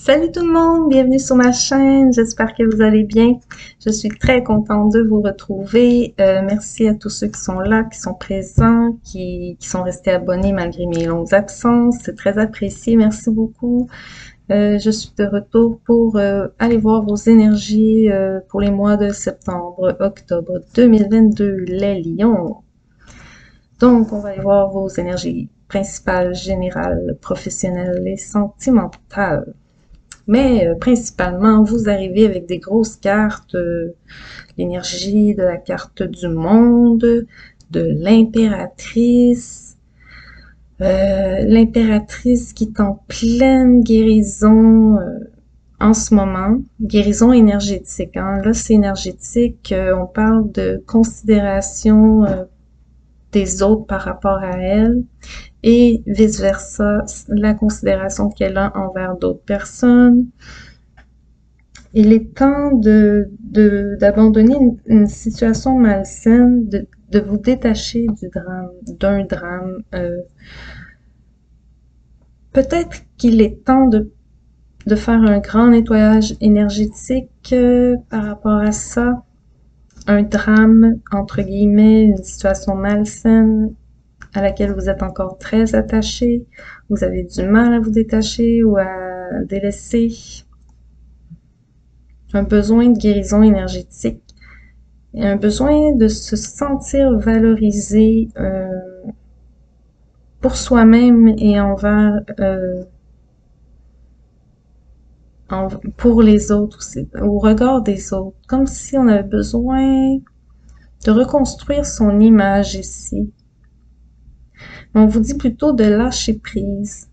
Salut tout le monde, bienvenue sur ma chaîne, j'espère que vous allez bien. Je suis très contente de vous retrouver. Merci à tous ceux qui sont là, qui sont présents, qui sont restés abonnés malgré mes longues absences. C'est très apprécié, merci beaucoup. Je suis de retour pour aller voir vos énergies pour les mois de septembre, octobre 2022, les lions. Donc, on va aller voir vos énergies principales, générales, professionnelles et sentimentales. Mais principalement, vous arrivez avec des grosses cartes, l'énergie de la carte du monde, de l'impératrice, l'impératrice qui est en pleine guérison en ce moment, guérison énergétique. Hein. Là, c'est énergétique, on parle de considération des autres par rapport à elle et vice-versa, la considération qu'elle a envers d'autres personnes. Il est temps d'abandonner une situation malsaine, de vous détacher d'un drame. Peut-être qu'il est temps de faire un grand nettoyage énergétique par rapport à ça. Un drame, entre guillemets, une situation malsaine à laquelle vous êtes encore très attaché. Vous avez du mal à vous détacher ou à délaisser. Un besoin de guérison énergétique, un besoin de se sentir valorisé pour soi-même et pour les autres aussi, au regard des autres, comme si on avait besoin de reconstruire son image ici. On vous dit plutôt de lâcher prise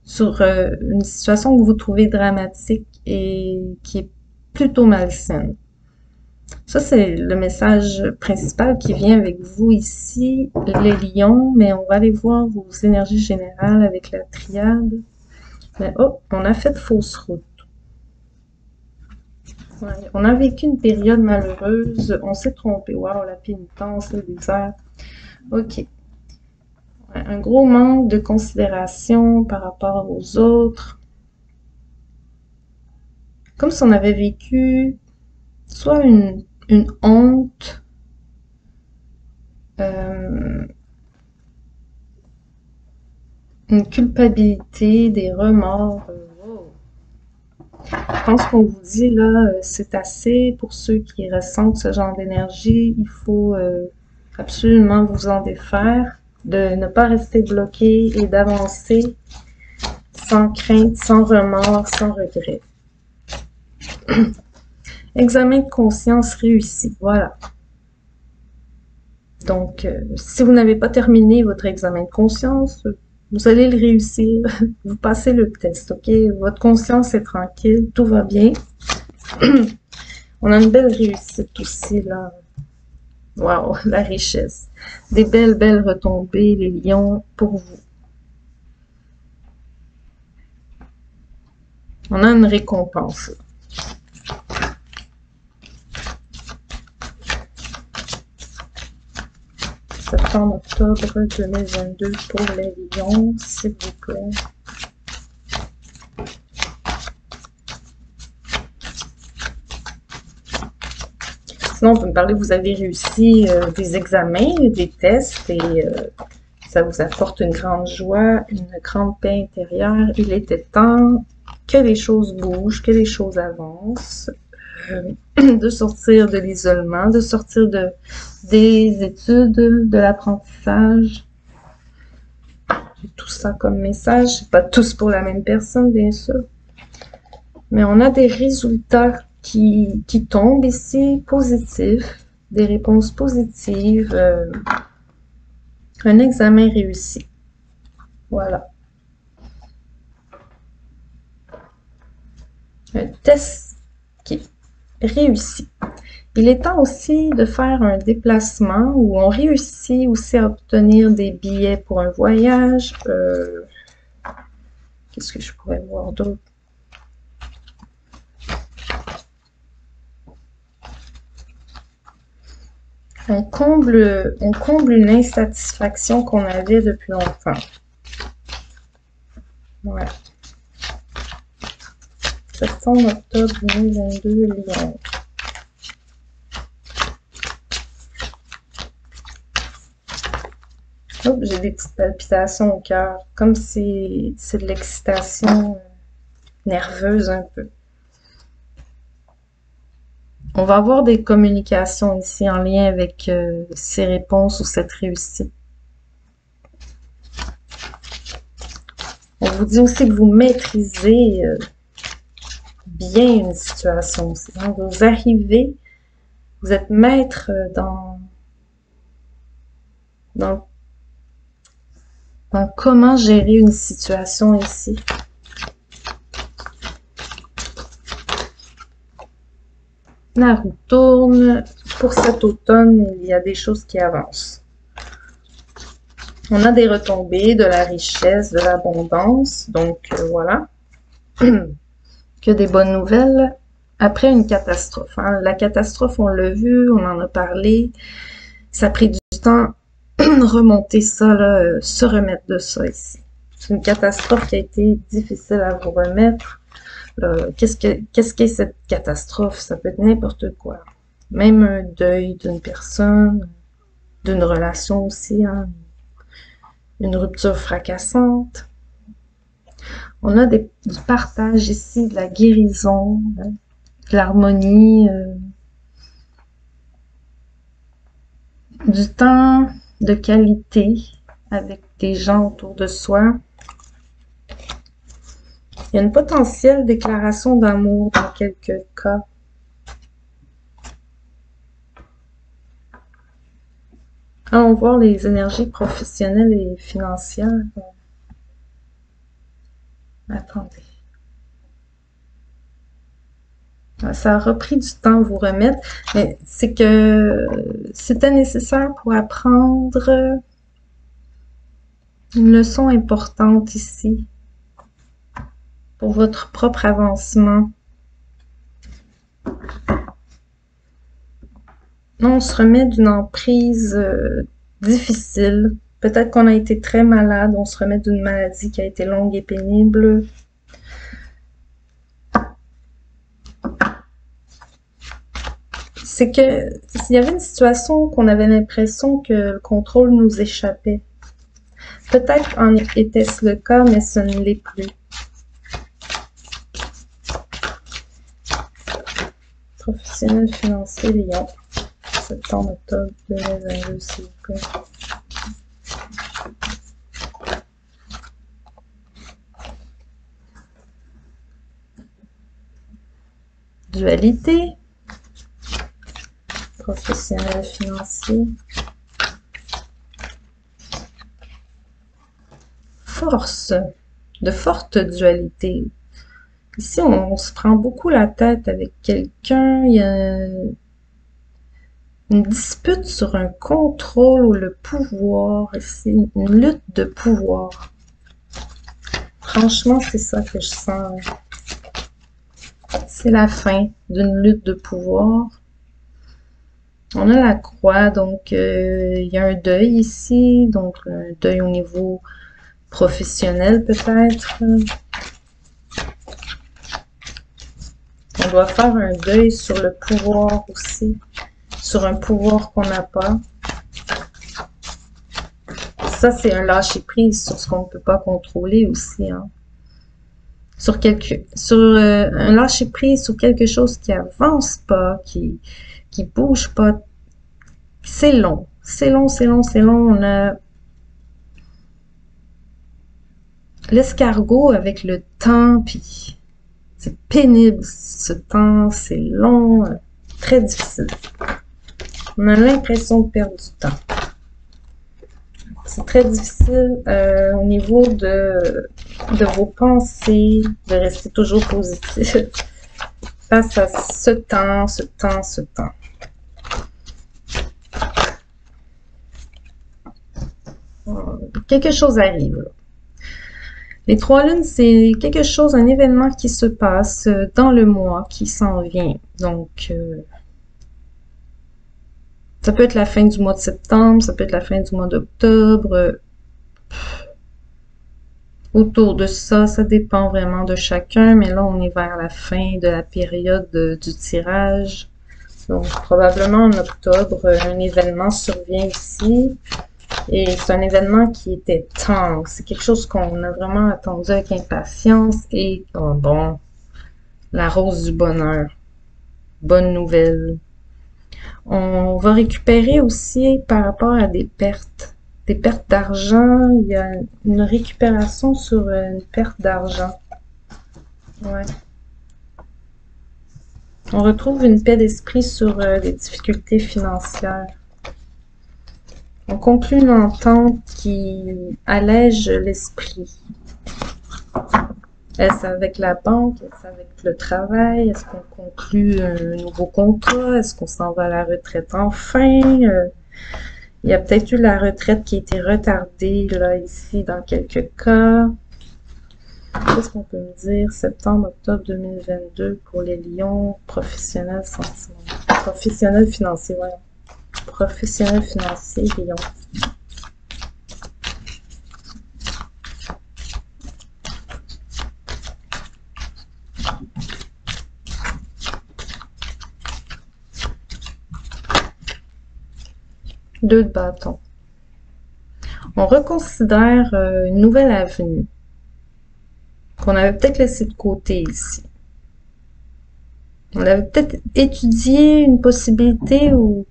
sur une situation que vous trouvez dramatique et qui est plutôt malsaine. Ça, c'est le message principal qui vient avec vous ici, les lions, mais on va aller voir vos énergies générales avec la triade. Mais oh, on a fait fausse route. Ouais, on a vécu une période malheureuse, on s'est trompé. Waouh, la pénitence, le désert. Ok. Ouais, un gros manque de considération par rapport aux autres. Comme si on avait vécu soit une honte, une culpabilité, des remords. Wow. Je pense qu'on vous dit là, c'est assez pour ceux qui ressentent ce genre d'énergie. Il faut absolument vous en défaire, de ne pas rester bloqué et d'avancer sans crainte, sans remords, sans regret. Examen de conscience réussi, voilà. Donc, si vous n'avez pas terminé votre examen de conscience, vous allez le réussir. Vous passez le test, ok? Votre conscience est tranquille, tout va bien. On a une belle réussite aussi, là. Wow, la richesse. Des belles retombées, les lions, pour vous. On a une récompense. Septembre, octobre 2022 pour les lions, s'il vous plaît. Sinon, on peut me parler, vous avez réussi des examens, des tests, et ça vous apporte une grande joie, une grande paix intérieure. Il était temps que les choses bougent, que les choses avancent, de sortir de l'isolement, de sortir des études, de l'apprentissage. J'ai tout ça comme message. C'est pas tous pour la même personne, bien sûr. Mais on a des résultats qui tombent ici, positifs, des réponses positives, un examen réussi. Voilà. Un test qui est réussi. Il est temps aussi de faire un déplacement où on réussit aussi à obtenir des billets pour un voyage. Qu'est-ce que je pourrais voir d'autre? On comble une insatisfaction qu'on avait depuis longtemps. Ouais. Septembre, octobre 2022, Lion. Oh, j'ai des petites palpitations au cœur, comme si c'est de l'excitation nerveuse un peu. On va avoir des communications ici en lien avec ces réponses ou cette réussite. On vous dit aussi que vous maîtrisez bien une situation aussi. Hein? Vous arrivez, vous êtes maître dans comment gérer une situation ici. La roue tourne. Pour cet automne, il y a des choses qui avancent. On a des retombées, de la richesse, de l'abondance. Donc, voilà. Que des bonnes nouvelles après une catastrophe. Hein. La catastrophe, on l'a vu, on en a parlé. Ça a pris du temps remonter ça, là, se remettre de ça ici. C'est une catastrophe qui a été difficile à vous remettre. Qu'est-ce qu'est cette catastrophe? Ça peut être n'importe quoi. Même un deuil d'une personne, d'une relation aussi, hein, une rupture fracassante. On a du partage ici, de la guérison, hein, de l'harmonie, du temps de qualité avec des gens autour de soi. Il y a une potentielle déclaration d'amour dans quelques cas. Allons voir les énergies professionnelles et financières. Attendez. Ça a repris du temps à vous remettre, mais c'est que c'était nécessaire pour apprendre une leçon importante ici pour votre propre avancement. On se remet d'une emprise difficile. Peut-être qu'on a été très malade, on se remet d'une maladie qui a été longue et pénible. C'est que s'il y avait une situation qu'on avait l'impression que le contrôle nous échappait. Peut-être en était-ce le cas, mais ce ne l'est plus. Professionnel financier, Lion. Septembre, octobre 2022, s'il vous plaît. Dualité. Professionnel financier. Force. De forte dualité. Ici, on se prend beaucoup la tête avec quelqu'un. Il y a une dispute sur un contrôle ou le pouvoir. Ici, une lutte de pouvoir. Franchement, c'est ça que je sens. C'est la fin d'une lutte de pouvoir. On a la croix, donc il y a un deuil ici, donc un deuil au niveau professionnel peut-être. On doit faire un deuil sur le pouvoir aussi, sur un pouvoir qu'on n'a pas. Ça, c'est un lâcher-prise sur ce qu'on ne peut pas contrôler aussi. Hein. Sur un lâcher-prise sur quelque chose qui avance pas, qui bouge pas. C'est long. C'est long, c'est long, c'est long. On a l'escargot avec le temps, puis c'est pénible ce temps, c'est long, très difficile. On a l'impression de perdre du temps. C'est très difficile au niveau de vos pensées, de rester toujours positif face à ce temps, ce temps, ce temps. Quelque chose arrive. Là. Les trois lunes, c'est quelque chose, un événement qui se passe dans le mois qui s'en vient. Donc, ça peut être la fin du mois de septembre, ça peut être la fin du mois d'octobre. autour de ça. Ça dépend vraiment de chacun, mais là, on est vers la fin de la période du tirage. Donc, probablement en octobre, un événement survient ici. Et c'est un événement qui était temps. C'est quelque chose qu'on a vraiment attendu avec impatience. Et, oh bon, la rose du bonheur. Bonne nouvelle. On va récupérer aussi par rapport à des pertes. Des pertes d'argent. Il y a une récupération sur une perte d'argent. Ouais. On retrouve une paix d'esprit sur les difficultés financières. On conclut une entente qui allège l'esprit. Est-ce avec la banque? Est-ce avec le travail? Est-ce qu'on conclut un nouveau contrat? Est-ce qu'on s'en va à la retraite enfin? Il y a peut-être eu la retraite qui a été retardée, là, ici, dans quelques cas. Qu'est-ce qu'on peut me dire? Septembre, octobre 2022 pour les lions, professionnels, sentiments. Professionnels financiers, ouais. Professionnels financiers, lions. Deux de bâtons. On reconsidère une nouvelle avenue qu'on avait peut-être laissée de côté ici. On avait peut-être étudié une possibilité où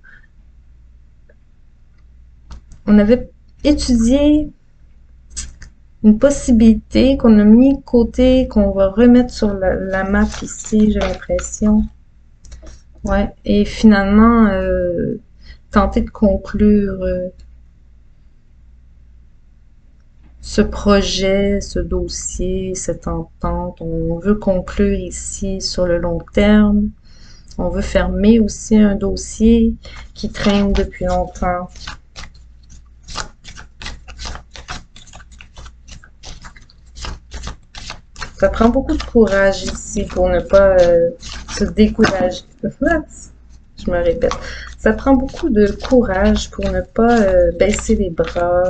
on avait étudié une possibilité qu'on a mis de côté, qu'on va remettre sur la map ici, j'ai l'impression. Ouais, et finalement, tenter de conclure ce projet, ce dossier, cette entente. On veut conclure ici sur le long terme. On veut fermer aussi un dossier qui traîne depuis longtemps. Ça prend beaucoup de courage ici pour ne pas se décourager. Je me répète. Ça prend beaucoup de courage pour ne pas baisser les bras.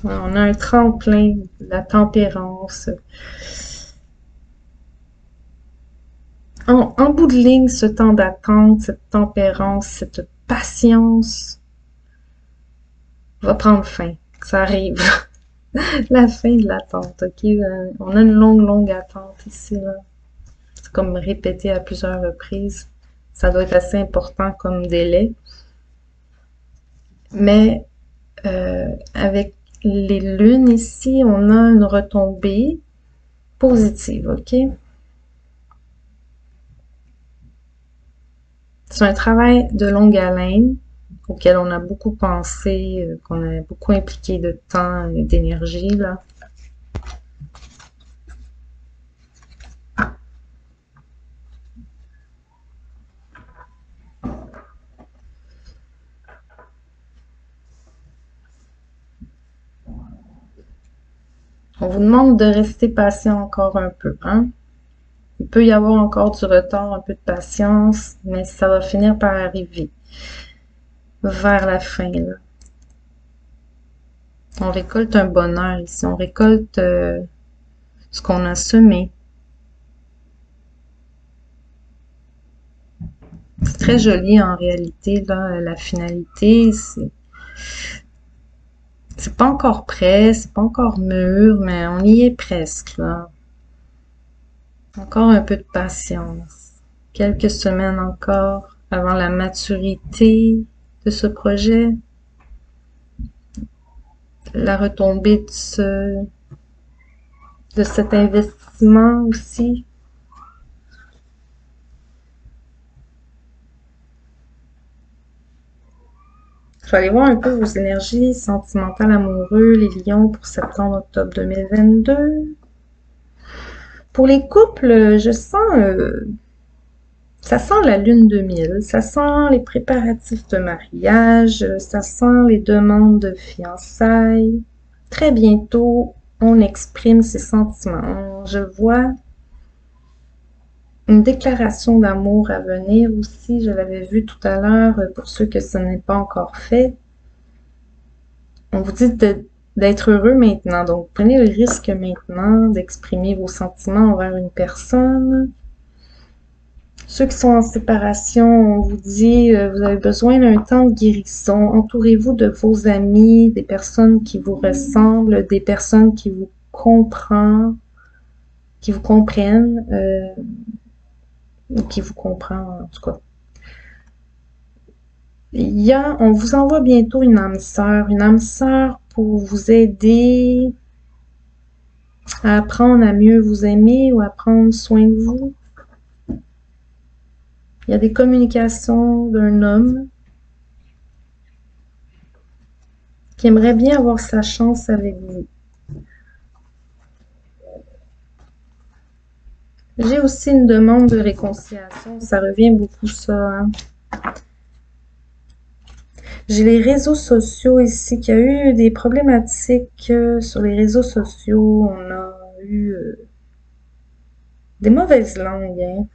On a un tremplin, la tempérance. En bout de ligne, ce temps d'attente, cette tempérance, cette patience va prendre fin. Ça arrive. La fin de l'attente, ok? On a une longue attente ici, là. C'est comme répété à plusieurs reprises. Ça doit être assez important comme délai. Mais avec les lunes ici, on a une retombée positive, ok? C'est un travail de longue haleine auquel on a beaucoup pensé, qu'on a beaucoup impliqué de temps et d'énergie, là. On vous demande de rester patient encore un peu, hein? Il peut y avoir encore du retard, un peu de patience, mais ça va finir par arriver vers la fin, là. On récolte un bonheur ici, on récolte ce qu'on a semé. C'est très joli en réalité, là, la finalité, c'est pas encore prêt, c'est pas encore mûr, mais on y est presque, là. Encore un peu de patience. Quelques semaines encore avant la maturité de ce projet. La retombée de cet investissement aussi. Je vais aller voir un peu vos énergies sentimentales, amoureux, les lions pour septembre-octobre 2022. Pour les couples, je sens, ça sent la lune de miel, ça sent les préparatifs de mariage, ça sent les demandes de fiançailles. Très bientôt, on exprime ses sentiments. Je vois une déclaration d'amour à venir aussi, je l'avais vu tout à l'heure, pour ceux que ce n'est pas encore fait. On vous dit d'être heureux maintenant, donc prenez le risque maintenant d'exprimer vos sentiments envers une personne. Ceux qui sont en séparation, on vous dit, vous avez besoin d'un temps de guérison. Entourez-vous de vos amis, des personnes qui vous ressemblent, des personnes qui vous comprennent, ou qui vous comprennent en tout cas. On vous envoie bientôt une âme sœur pour vous aider à apprendre à mieux vous aimer ou à prendre soin de vous. Il y a des communications d'un homme qui aimerait bien avoir sa chance avec vous. J'ai aussi une demande de réconciliation, ça revient beaucoup ça. Hein? J'ai les réseaux sociaux ici, qu'il y a eu des problématiques sur les réseaux sociaux. On a eu des mauvaises langues. Hein?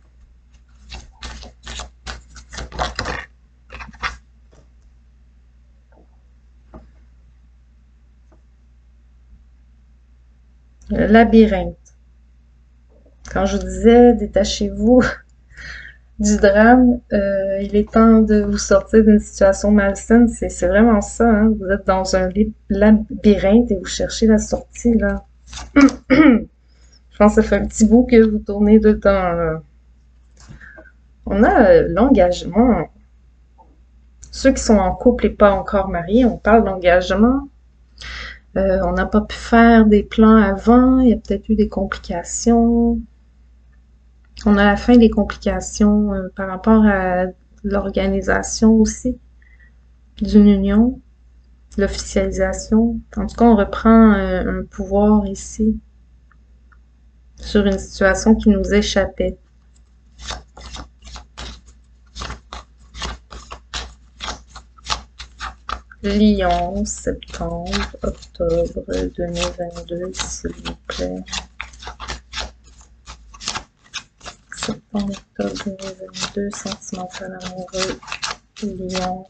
Le labyrinthe. Quand je vous disais, détachez-vous du drame, il est temps de vous sortir d'une situation malsaine. C'est vraiment ça, hein? Vous êtes dans un labyrinthe et vous cherchez la sortie, là. Je pense que ça fait un petit bout que vous tournez dedans, là. On a l'engagement. Ceux qui sont en couple et pas encore mariés, on parle d'engagement. On n'a pas pu faire des plans avant, il y a peut-être eu des complications. On a la fin des complications par rapport à l'organisation aussi d'une union, l'officialisation. En tout cas, on reprend un pouvoir ici sur une situation qui nous échappait. Lion, septembre, octobre 2022, s'il vous plaît. Septembre, octobre 2022, sentimental amoureux, Lion.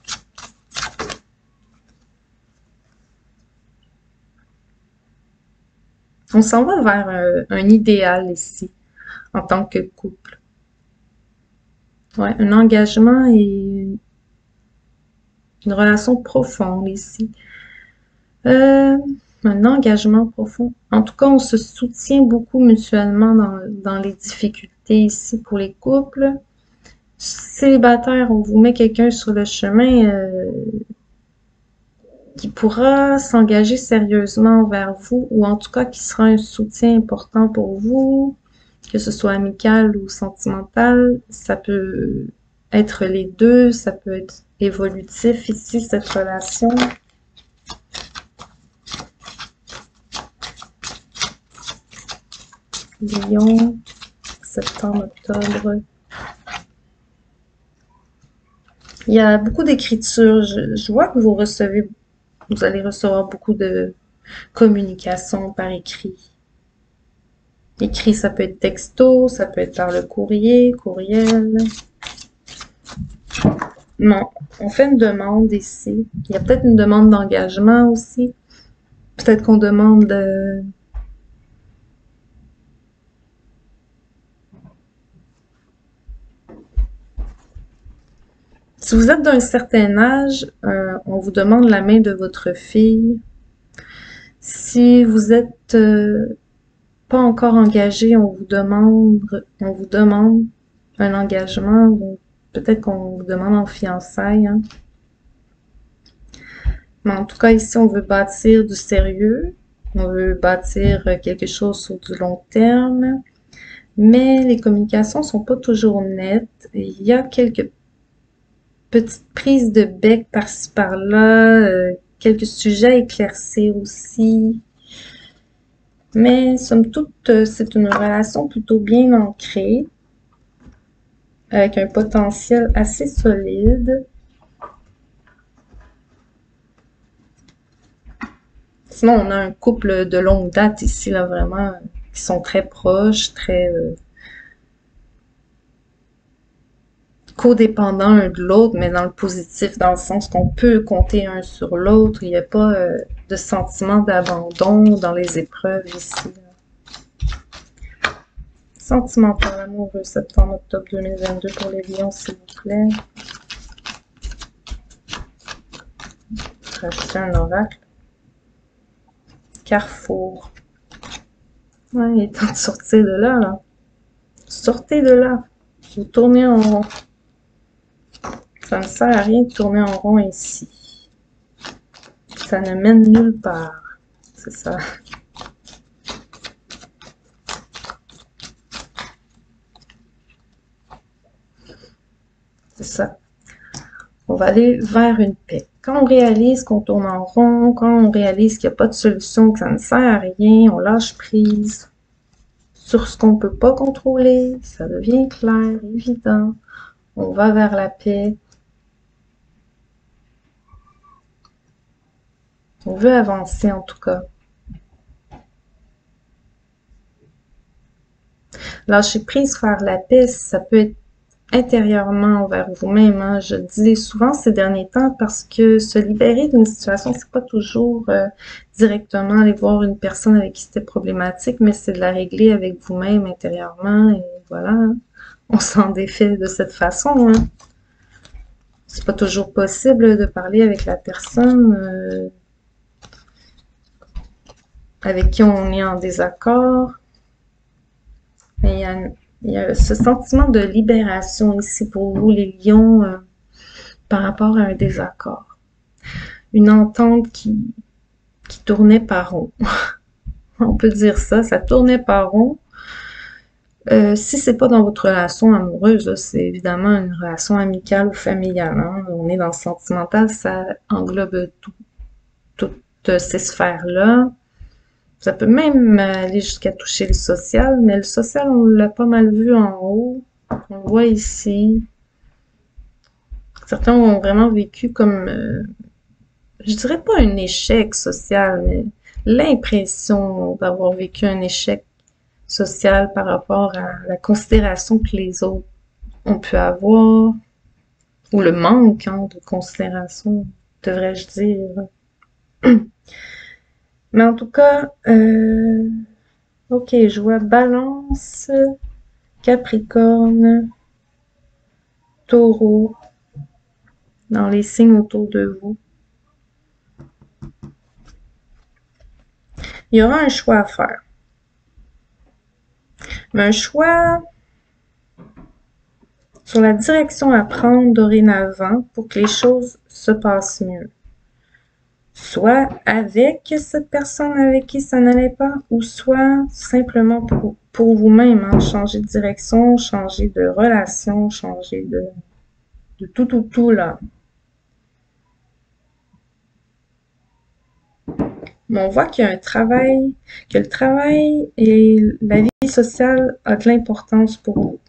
On s'en va vers un idéal ici, en tant que couple. Ouais, un engagement et une relation profonde ici. Un engagement profond. En tout cas, on se soutient beaucoup mutuellement dans les difficultés ici pour les couples. Célibataire, on vous met quelqu'un sur le chemin qui pourra s'engager sérieusement envers vous, ou en tout cas qui sera un soutien important pour vous, que ce soit amical ou sentimental. Ça peut être les deux, ça peut être évolutif ici, cette relation. Lion, septembre, octobre. Il y a beaucoup d'écriture. Je vois que vous allez recevoir beaucoup de communication par écrit. Écrit, ça peut être texto, ça peut être par le courriel. Non, on fait une demande ici. Il y a peut-être une demande d'engagement aussi. Peut-être qu'on demande si vous êtes d'un certain âge, on vous demande la main de votre fille. Si vous êtes pas encore engagé, on vous demande un engagement. Peut-être qu'on vous demande en fiançailles. Hein. Mais en tout cas, ici, on veut bâtir du sérieux. On veut bâtir quelque chose sur du long terme. Mais les communications sont pas toujours nettes. Il y a quelques petites prises de bec par-ci par-là, quelques sujets à éclaircir aussi. Mais somme toute, c'est une relation plutôt bien ancrée, avec un potentiel assez solide. Sinon, on a un couple de longue date ici, là, vraiment, qui sont très proches, très codépendants un de l'autre, mais dans le positif, dans le sens qu'on peut compter un sur l'autre. Il n'y a pas de sentiment d'abandon dans les épreuves ici. Sentimental amoureux, septembre-octobre 2022 pour les lions, s'il vous plaît. Rajouter un oracle. Carrefour. Ouais, il est temps de sortir de là, là. Sortez de là. Vous tournez en rond. Ça ne sert à rien de tourner en rond ici. Ça ne mène nulle part. C'est ça. C'est ça. On va aller vers une paix. Quand on réalise qu'on tourne en rond, quand on réalise qu'il n'y a pas de solution, que ça ne sert à rien, on lâche prise sur ce qu'on ne peut pas contrôler, ça devient clair, évident. On va vers la paix. On veut avancer en tout cas. Lâcher prise, faire la paix, ça peut être intérieurement envers vous-même. Hein. Je dis souvent ces derniers temps parce que se libérer d'une situation, c'est pas toujours directement aller voir une personne avec qui c'était problématique, mais c'est de la régler avec vous-même intérieurement et voilà. Hein. On s'en défait de cette façon. Hein. C'est pas toujours possible de parler avec la personne avec qui on est en désaccord. Mais il y a ce sentiment de libération ici pour vous, les lions, par rapport à un désaccord. Une entente qui tournait par rond. On peut dire ça, ça tournait par rond. Si c'est pas dans votre relation amoureuse, c'est évidemment une relation amicale ou familiale. Hein. On est dans le sentimental, ça englobe toutes ces sphères-là. Ça peut même aller jusqu'à toucher le social, mais le social, on l'a pas mal vu en haut. On le voit ici. Certains ont vraiment vécu comme, je dirais pas un échec social, mais l'impression d'avoir vécu un échec social par rapport à la considération que les autres ont pu avoir, ou le manque hein, de considération, devrais-je dire. Mais en tout cas, ok, je vois Balance, Capricorne, Taureau, dans les signes autour de vous. Il y aura un choix à faire. Mais un choix sur la direction à prendre dorénavant pour que les choses se passent mieux. Soit avec cette personne avec qui ça n'allait pas, ou soit simplement pour vous-même, hein, changer de direction, changer de relation, changer de tout là. Mais on voit qu'il y a un travail, que le travail et la vie sociale a de l'importance pour vous.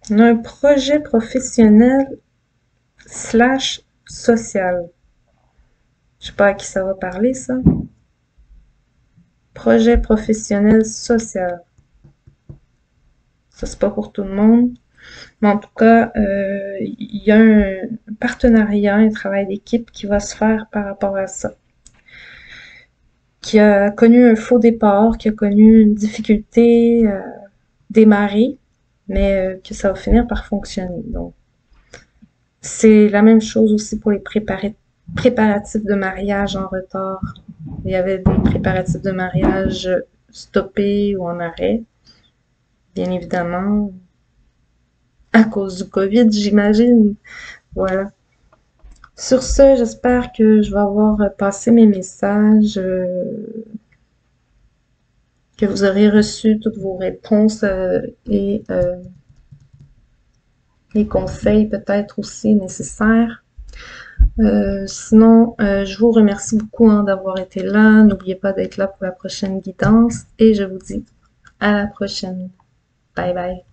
On a un projet professionnel / social. Je sais pas à qui ça va parler, ça. Projet professionnel social. Ça, c'est pas pour tout le monde. Mais en tout cas, il y a un partenariat, un travail d'équipe qui va se faire par rapport à ça. Qui a connu un faux départ, qui a connu une difficulté démarrer, mais que ça va finir par fonctionner. Donc, c'est la même chose aussi pour les préparatifs de mariage en retard. Il y avait des préparatifs de mariage stoppés ou en arrêt, bien évidemment, à cause du COVID, j'imagine. Voilà. Sur ce, j'espère que je vais avoir passé mes messages, que vous aurez reçu toutes vos réponses et les conseils peut-être aussi nécessaires. Sinon, je vous remercie beaucoup hein, d'avoir été là. N'oubliez pas d'être là pour la prochaine guidance et je vous dis à la prochaine. Bye bye.